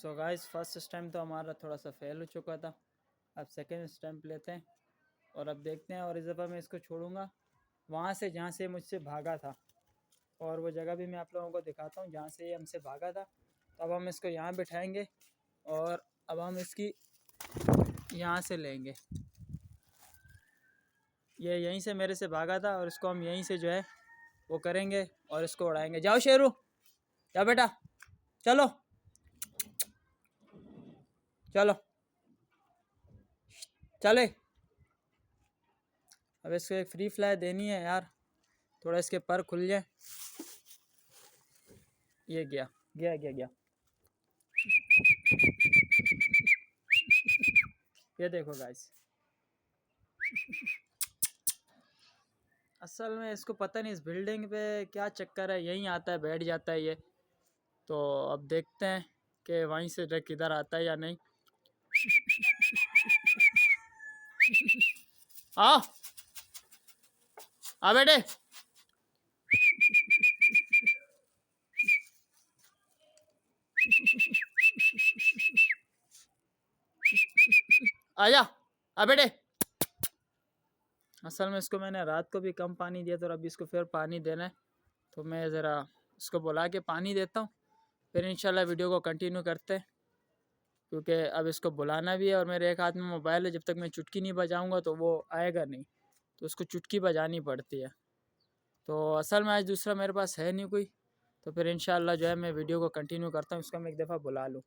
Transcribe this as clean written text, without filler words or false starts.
So guys first stamp तो हमारा थोड़ा सा फेल हो चुका था। अब सेकंड स्टैम्प लेते हैं और अब देखते हैं। और इस दफ़ा मैं इसको छोड़ूंगा वहाँ से जहाँ से मुझसे भागा था, और वो जगह भी मैं आप लोगों को दिखाता हूँ जहाँ से ये हमसे भागा था। तो अब हम इसको यहाँ बिठाएंगे और अब हम इसकी यहाँ से लेंगे। ये यहीं से मेरे से भागा था और इसको हम यहीं से जो है वो करेंगे और इसको उड़ाएंगे। जाओ शेरू, जाओ बेटा, चलो चलो चले। अब इसको एक फ्री फ्लाई देनी है यार, थोड़ा इसके पर खुल जाए। ये गया गया गया गया। ये देखो गाइस, असल में इसको पता नहीं इस बिल्डिंग पे क्या चक्कर है, यहीं आता है बैठ जाता है ये। तो अब देखते हैं कि वहीं से किधर आता है या नहीं। आ आ बेटे, आजा, आ बेटे। असल में इसको मैंने रात को भी कम पानी दिया, तो अभी इसको फिर पानी देना है। तो मैं ज़रा इसको बुला के पानी देता हूँ, फिर इंशाल्लाह वीडियो को कंटिन्यू करते हैं। क्योंकि अब इसको बुलाना भी है और मेरे एक हाथ में मोबाइल है, जब तक मैं चुटकी नहीं बजाऊंगा तो वो आएगा नहीं, तो उसको चुटकी बजानी पड़ती है। तो असल में आज दूसरा मेरे पास है नहीं कोई, तो फिर इंशाल्लाह जो है मैं वीडियो को कंटिन्यू करता हूँ। इसको मैं एक दफ़ा बुला लूँ।